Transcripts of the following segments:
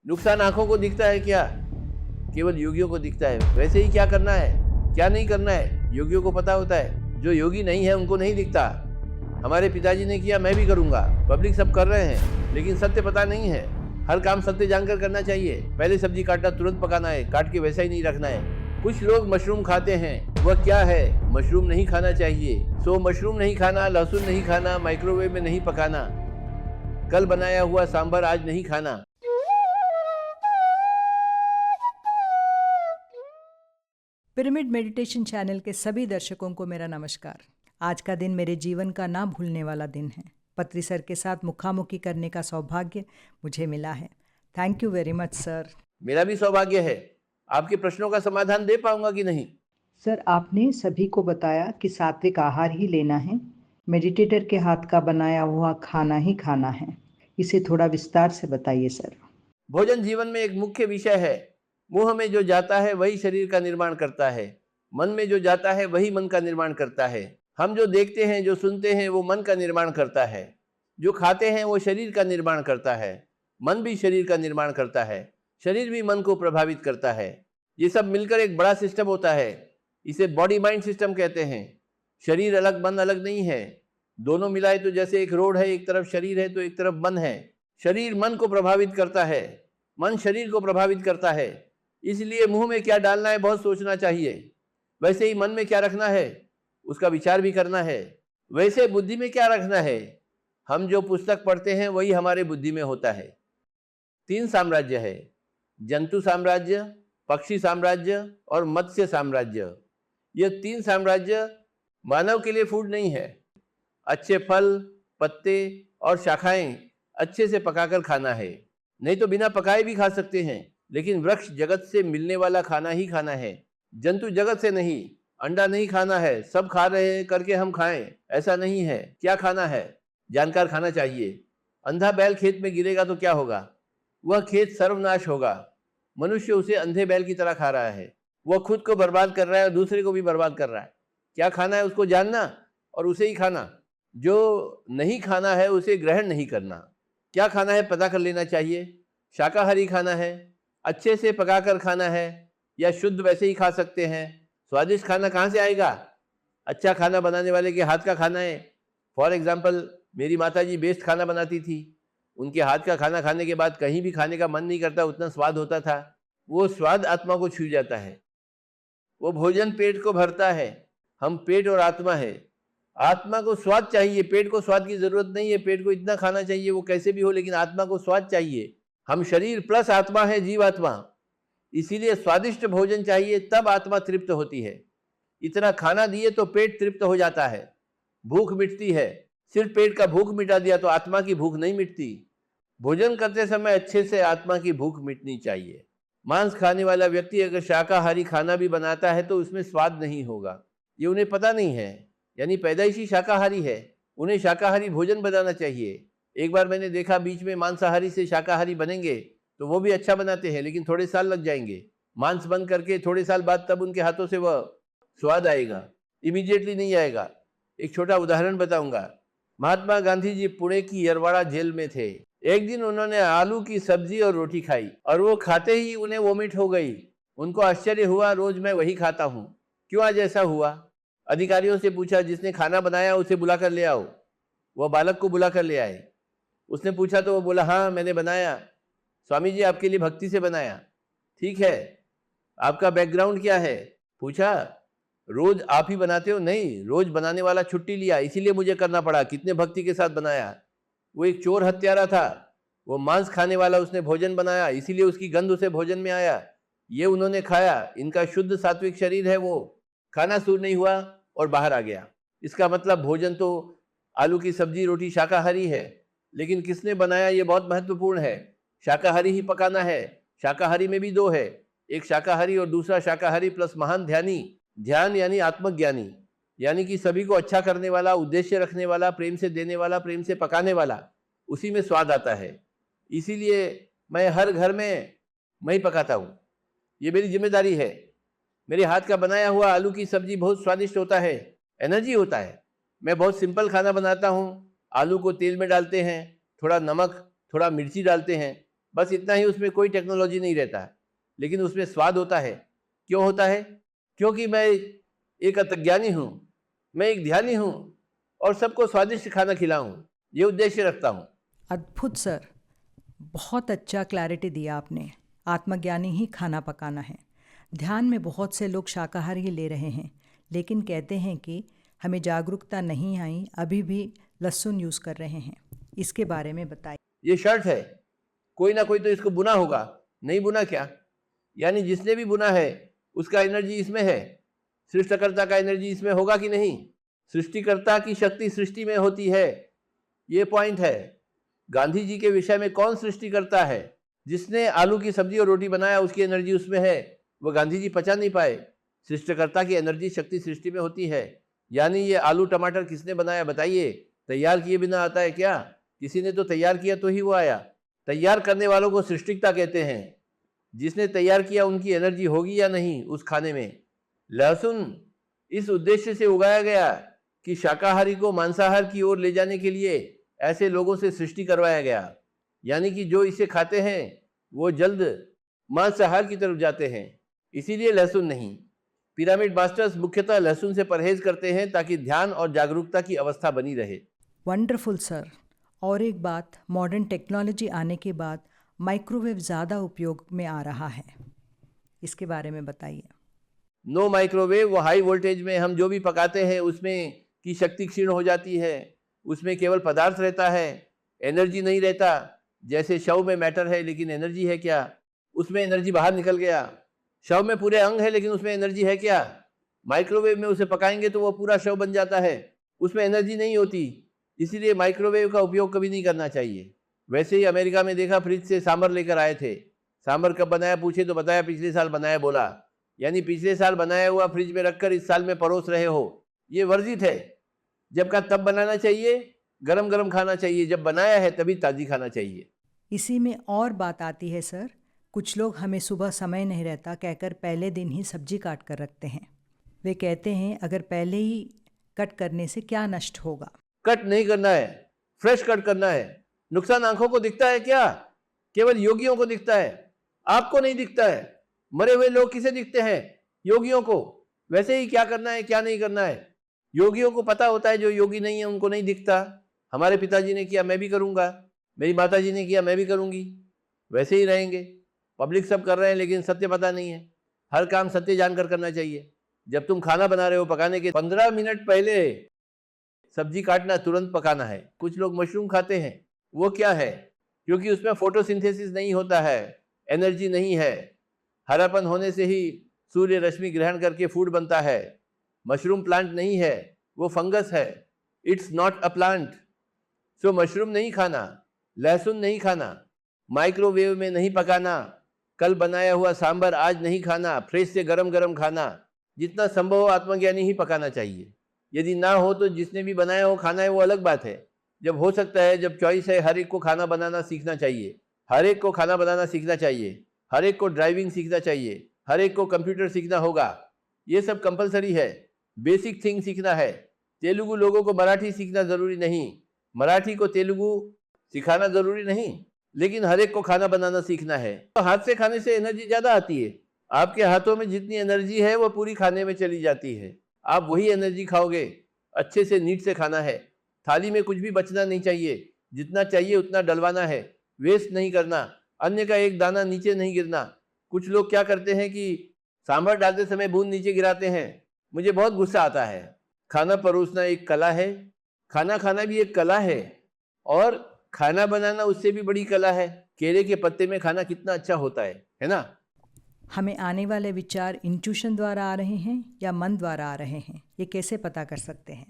नुकसान आंखों को दिखता है क्या? केवल योगियों को दिखता है। वैसे ही क्या करना है, क्या नहीं करना है, योगियों को पता होता है। जो योगी नहीं है उनको नहीं दिखता। हमारे पिताजी ने किया, मैं भी करूंगा। पब्लिक सब कर रहे हैं, लेकिन सत्य पता नहीं है। हर काम सत्य जानकर करना चाहिए। पहले सब्जी काटना, तुरंत पकाना है, काट के वैसा ही नहीं रखना है। कुछ लोग मशरूम खाते हैं, वह क्या है? मशरूम नहीं खाना चाहिए। सो मशरूम नहीं खाना, लहसुन नहीं खाना, माइक्रोवेव में नहीं पकाना, कल बनाया हुआ सांभर आज नहीं खाना। पिरामिड मेडिटेशन चैनल के सभी दर्शकों को मेरा नमस्कार। आज का दिन मेरे जीवन का ना भूलने वाला दिन है। पत्री सर के साथ मुखामुखी करने का सौभाग्य मुझे मिला है। Thank you very much sir. मेरा भी सौभाग्य है। आपके प्रश्नों का समाधान दे पाऊंगा कि नहीं? सर, आपने सभी को बताया कि सात्विक आहार ही लेना है, मेडिटेटर के हाथ का बनाया हुआ खाना ही खाना है। इसे थोड़ा विस्तार से बताइए सर। भोजन जीवन में एक मुख्य विषय है। मुंह में जो जाता है वही शरीर का निर्माण करता है। मन में जो जाता है वही मन का निर्माण करता है। हम जो देखते हैं, जो सुनते हैं, वो मन का निर्माण करता है। जो खाते हैं वो शरीर का निर्माण करता है। मन भी शरीर का निर्माण करता है। शरीर भी मन को प्रभावित करता है। ये सब मिलकर एक बड़ा सिस्टम होता है। इसे बॉडी माइंड सिस्टम कहते हैं। शरीर अलग, मन अलग नहीं है। दोनों मिलाए तो जैसे एक रोड है, एक तरफ शरीर है तो एक तरफ मन है। शरीर मन को प्रभावित करता है, मन शरीर को प्रभावित करता है। इसलिए मुंह में क्या डालना है बहुत सोचना चाहिए। वैसे ही मन में क्या रखना है उसका विचार भी करना है। वैसे बुद्धि में क्या रखना है, हम जो पुस्तक पढ़ते हैं वही हमारे बुद्धि में होता है। 3 साम्राज्य है, जंतु साम्राज्य, पक्षी साम्राज्य और मत्स्य साम्राज्य। ये 3 साम्राज्य मानव के लिए फूड नहीं है। अच्छे फल, पत्ते और शाखाएं अच्छे से पकाकर खाना है। नहीं तो बिना पकाए भी खा सकते हैं, लेकिन वृक्ष जगत से मिलने वाला खाना ही खाना है। जंतु जगत से नहीं। अंडा नहीं खाना है, सब खा रहे हैं करके हम खाएं, ऐसा नहीं है। क्या खाना है जानकार खाना चाहिए। अंधा बैल खेत में गिरेगा तो क्या होगा? वह खेत सर्वनाश होगा। मनुष्य उसे अंधे बैल की तरह खा रहा है। वह खुद को बर्बाद कर रहा है और दूसरे को भी बर्बाद कर रहा है। क्या खाना है उसको जानना और उसे ही खाना। जो नहीं खाना है उसे ग्रहण नहीं करना। क्या खाना है पता कर लेना चाहिए। शाकाहारी खाना है, अच्छे से पकाकर खाना है, या शुद्ध वैसे ही खा सकते हैं। स्वादिष्ट खाना कहाँ से आएगा? अच्छा खाना बनाने वाले के हाथ का खाना है। फॉर एग्जाम्पल, मेरी माताजी बेस्ट खाना बनाती थी। उनके हाथ का खाना खाने के बाद कहीं भी खाने का मन नहीं करता, उतना स्वाद होता था। वो स्वाद आत्मा को छू जाता है। वो भोजन पेट को भरता है। हम पेट और आत्मा है। आत्मा को स्वाद चाहिए, पेट को स्वाद की जरूरत नहीं है। पेट को इतना खाना चाहिए वो कैसे भी हो, लेकिन आत्मा को स्वाद चाहिए। हम शरीर प्लस आत्मा है, जीवात्मा। इसीलिए स्वादिष्ट भोजन चाहिए, तब आत्मा तृप्त होती है। इतना खाना दिए तो पेट तृप्त हो जाता है, भूख मिटती है। सिर्फ पेट का भूख मिटा दिया तो आत्मा की भूख नहीं मिटती। भोजन करते समय अच्छे से आत्मा की भूख मिटनी चाहिए। मांस खाने वाला व्यक्ति अगर शाकाहारी खाना भी बनाता है तो उसमें स्वाद नहीं होगा। ये उन्हें पता नहीं है, यानी पैदाइशी शाकाहारी है। उन्हें शाकाहारी भोजन बनाना चाहिए। एक बार मैंने देखा, बीच में मांसाहारी से शाकाहारी बनेंगे तो वो भी अच्छा बनाते हैं, लेकिन थोड़े साल लग जाएंगे। मांस बंद करके थोड़े साल बाद तब उनके हाथों से वह स्वाद आएगा, इमीडिएटली नहीं आएगा। एक छोटा उदाहरण बताऊंगा। महात्मा गांधी जी पुणे की यरवाड़ा जेल में थे। एक दिन उन्होंने आलू की सब्जी और रोटी खाई और वो खाते ही उन्हें वोमिट हो गई। उनको आश्चर्य हुआ, रोज मैं वही खाता हूँ, क्यों आज ऐसा हुआ? अधिकारियों से पूछा, जिसने खाना बनाया उसे बुला कर ले आओ। वह बालक को बुला कर ले आए। उसने पूछा तो वो बोला, हाँ मैंने बनाया स्वामी जी, आपके लिए भक्ति से बनाया। ठीक है, आपका बैकग्राउंड क्या है? पूछा, रोज आप ही बनाते हो? नहीं, रोज बनाने वाला छुट्टी लिया, इसीलिए मुझे करना पड़ा। कितने भक्ति के साथ बनाया। वो एक चोर हत्यारा था, वो मांस खाने वाला, उसने भोजन बनाया, इसीलिए उसकी गंध उसे भोजन में आया। ये उन्होंने खाया, इनका शुद्ध सात्विक शरीर है, वो खाना सूर नहीं हुआ और बाहर आ गया। इसका मतलब भोजन तो आलू की सब्जी रोटी शाकाहारी है, लेकिन किसने बनाया ये बहुत महत्वपूर्ण है। शाकाहारी ही पकाना है। शाकाहारी में भी 2 है, एक शाकाहारी और दूसरा शाकाहारी प्लस महान ध्यानी। ध्यान यानी आत्मज्ञानी, यानी कि सभी को अच्छा करने वाला, उद्देश्य रखने वाला, प्रेम से देने वाला, प्रेम से पकाने वाला। उसी में स्वाद आता है। इसीलिए मैं हर घर में मैं ही पकाता हूँ, ये मेरी जिम्मेदारी है। मेरे हाथ का बनाया हुआ आलू की सब्जी बहुत स्वादिष्ट होता है, एनर्जी होता है। मैं बहुत सिंपल खाना बनाता हूँ। आलू को तेल में डालते हैं, थोड़ा नमक, थोड़ा मिर्ची डालते हैं, बस इतना ही, उसमें कोई टेक्नोलॉजी नहीं रहता, लेकिन उसमें स्वाद होता है। क्यों होता है? क्योंकि मैं एक अतज्ञानी हूँ, मैं एक ध्यानी हूँ और सबको स्वादिष्ट खाना खिलाऊं, ये उद्देश्य रखता हूँ। अद्भुत सर, बहुत अच्छा क्लैरिटी दिया आपने। आत्मज्ञानी ही खाना पकाना है। ध्यान में बहुत से लोग शाकाहारी ही ले रहे हैं, लेकिन कहते हैं कि हमें जागरूकता नहीं आई, अभी भी लहसुन यूज़ कर रहे हैं। इसके बारे में बताइए। ये शर्ट है, कोई ना कोई तो इसको बुना होगा, नहीं बुना क्या? यानी जिसने भी बुना है उसका एनर्जी इसमें है, सृष्टिकर्ता का एनर्जी इसमें होगा कि नहीं? सृष्टिकर्ता की शक्ति सृष्टि में होती है, ये पॉइंट है। गांधी जी के विषय में कौन सृष्टि करता है? जिसने आलू की सब्जी और रोटी बनाया उसकी एनर्जी उसमें है, वो गांधी जी पचा नहीं पाए। सृष्टिकर्ता की एनर्जी शक्ति सृष्टि में होती है। यानी ये आलू टमाटर किसने बनाया बताइए? तैयार किए बिना आता है क्या? किसी ने तो तैयार किया तो ही वो आया। तैयार करने वालों को सृष्टिकता कहते हैं। जिसने तैयार किया उनकी एनर्जी होगी या नहीं उस खाने में? लहसुन इस उद्देश्य से उगाया गया कि शाकाहारी को मांसाहार की ओर ले जाने के लिए ऐसे लोगों से सृष्टि करवाया गया। यानी कि जो इसे खाते हैं वो जल्द मांसाहार की तरफ जाते हैं, इसीलिए लहसुन नहीं। पिरामिड मास्टर्स मुख्यतः लहसुन से परहेज करते हैं ताकि ध्यान और जागरूकता की अवस्था बनी रहे। Wonderful sir. और एक बात, मॉडर्न टेक्नोलॉजी आने के बाद माइक्रोवेव ज़्यादा उपयोग में आ रहा है, इसके बारे में बताइए। नो माइक्रोवेव, वो हाई वोल्टेज में हम जो भी पकाते हैं उसमें की शक्ति क्षीण हो जाती है, उसमें केवल पदार्थ रहता है, एनर्जी नहीं रहता। जैसे शव में मैटर है लेकिन एनर्जी है क्या? उसमें एनर्जी बाहर निकल गया। शव में पूरे अंग है लेकिन उसमें एनर्जी है क्या? माइक्रोवेव में उसे पकाएंगे तो वो पूरा शव बन जाता है, उसमें एनर्जी नहीं होती। इसीलिए माइक्रोवेव का उपयोग कभी नहीं करना चाहिए। वैसे ही अमेरिका में देखा, फ्रिज से सांभर लेकर आए थे। सांभर कब बनाया पूछे तो बताया पिछले साल बनाया बोला। यानी पिछले साल बनाया हुआ फ्रिज में रखकर इस साल में परोस रहे हो, ये वर्जित है। जब का तब बनाना चाहिए, गरम गरम खाना चाहिए, जब बनाया है तभी ताज़ी खाना चाहिए। इसी में और बात आती है सर, कुछ लोग हमें सुबह समय नहीं रहता कहकर पहले दिन ही सब्जी काट कर रखते हैं। वे कहते हैं अगर पहले ही कट करने से क्या नष्ट होगा? कट नहीं करना है, फ्रेश कट करना है। नुकसान आंखों को दिखता है क्या? केवल योगियों को दिखता है, आपको नहीं दिखता है। मरे हुए लोग किसे दिखते हैं? योगियों को। वैसे ही क्या करना है क्या नहीं करना है योगियों को पता होता है, जो योगी नहीं है उनको नहीं दिखता। हमारे पिताजी ने किया मैं भी करूंगा, मेरी माताजी ने किया मैं भी करूंगी, वैसे ही रहेंगे। पब्लिक सब कर रहे हैं लेकिन सत्य पता नहीं है। हर काम सत्य जानकर करना चाहिए। जब तुम खाना बना रहे हो, पकाने के 15 मिनट पहले सब्जी काटना, तुरंत पकाना है। कुछ लोग मशरूम खाते हैं, वो क्या है? क्योंकि उसमें फोटोसिंथेसिस नहीं होता है, एनर्जी नहीं है। हरापन होने से ही सूर्य रश्मि ग्रहण करके फूड बनता है। मशरूम प्लांट नहीं है, वो फंगस है। It's not a plant. So mushroom नहीं खाना, लहसुन नहीं खाना, माइक्रोवेव में नहीं पकाना, कल बनाया हुआ सांभर आज नहीं खाना, फ्रेश से गरम गरम खाना। जितना संभव हो आत्मज्ञानी ही पकाना चाहिए। यदि ना हो तो जिसने भी बनाया हो खाना है, वो अलग बात है। जब हो सकता है, जब चॉइस है, हर एक को खाना बनाना सीखना चाहिए। हर एक को खाना बनाना सीखना चाहिए, हर एक को ड्राइविंग सीखना चाहिए, हर एक को कंप्यूटर सीखना होगा। ये सब कंपलसरी है, बेसिक थिंग सीखना है। तेलुगु लोगों को मराठी सीखना ज़रूरी नहीं, मराठी को तेलुगु सिखाना ज़रूरी नहीं, लेकिन हर एक को खाना बनाना सीखना है। तो हाथ से खाने से एनर्जी ज़्यादा आती है। आपके हाथों में जितनी एनर्जी है वो पूरी खाने में चली जाती है। आप वही एनर्जी खाओगे। अच्छे से नीट से खाना है, थाली में कुछ भी बचना नहीं चाहिए, जितना चाहिए उतना डलवाना है, वेस्ट नहीं करना, अन्य का एक दाना नीचे नहीं गिरना। कुछ लोग क्या करते हैं कि सांभर डालते समय बूंद नीचे गिराते हैं, मुझे बहुत गुस्सा आता है। खाना परोसना एक कला है, खाना खाना भी एक कला है, और खाना बनाना उससे भी बड़ी कला है। केले के पत्ते में खाना कितना अच्छा होता है ना? हमें आने वाले विचार इंट्यूशन द्वारा आ रहे हैं या मन द्वारा आ रहे हैं, ये कैसे पता कर सकते हैं?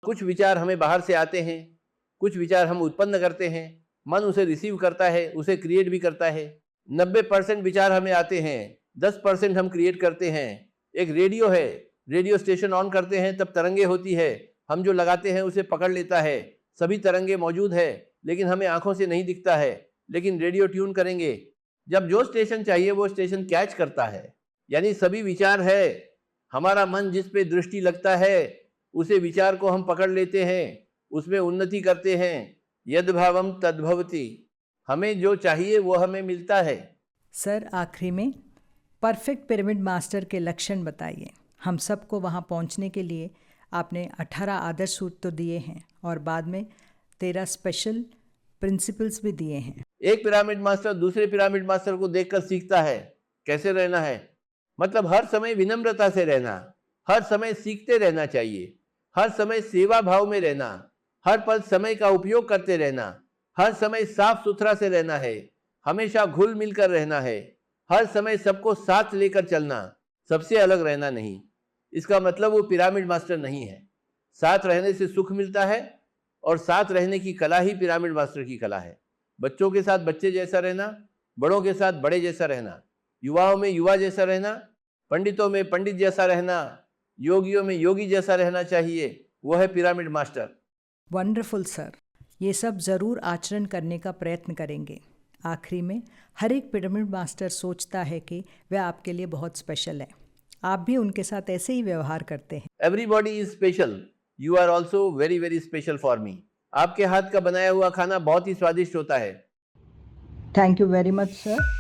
कुछ विचार हमें बाहर से आते हैं, कुछ विचार हम उत्पन्न करते हैं, मन उसे रिसीव करता है, उसे क्रिएट भी करता है। 90% विचार हमें आते हैं, 10% हम क्रिएट करते हैं। एक रेडियो है, रेडियो स्टेशन ऑन करते हैं तब तरंगे होती है, हम जो लगाते हैं उसे पकड़ लेता है। सभी तरंगे मौजूद है लेकिन हमें आंखों से नहीं दिखता है, लेकिन रेडियो ट्यून करेंगे, जब जो स्टेशन चाहिए वो स्टेशन कैच करता है। यानी सभी विचार है, हमारा मन जिस पे दृष्टि लगता है उसे विचार को हम पकड़ लेते हैं, उसमें उन्नति करते हैं। यद भावम तद्भवति। हमें जो चाहिए वो हमें मिलता है। सर, आखिरी में परफेक्ट पिरामिड मास्टर के लक्षण बताइए। हम सबको वहाँ पहुँचने के लिए आपने 18 आदर्श सूत्र तो दिए हैं और बाद में 13 स्पेशल प्रिंसिपल्स भी दिए हैं। एक पिरामिड मास्टर दूसरे पिरामिड मास्टर को देखकर सीखता है कैसे रहना है। मतलब हर समय विनम्रता से रहना, हर समय सीखते रहना चाहिए, हर समय सेवा भाव में रहना, हर पल समय का उपयोग करते रहना, हर समय साफ सुथरा से रहना है, हमेशा घुल मिलकर रहना है, हर समय सबको साथ लेकर चलना, सबसे अलग रहना नहीं। इसका मतलब वो पिरामिड मास्टर नहीं है। साथ रहने से सुख मिलता है और साथ रहने की कला ही पिरामिड मास्टर की कला है। बच्चों के साथ बच्चे जैसा रहना, बड़ों के साथ बड़े जैसा रहना, युवाओं में युवा जैसा रहना, पंडितों में पंडित जैसा रहना, योगियों में योगी जैसा रहना चाहिए। वो है पिरामिड मास्टर। वंडरफुल सर, ये सब ज़रूर आचरण करने का प्रयत्न करेंगे। आखिरी में हर एक पिरामिड मास्टर सोचता है कि वह आपके लिए बहुत स्पेशल है। आप भी उनके साथ ऐसे ही व्यवहार करते हैं। Everybody is special, you are also very very special for me. आपके हाथ का बनाया हुआ खाना बहुत ही स्वादिष्ट होता है। Thank you very much sir.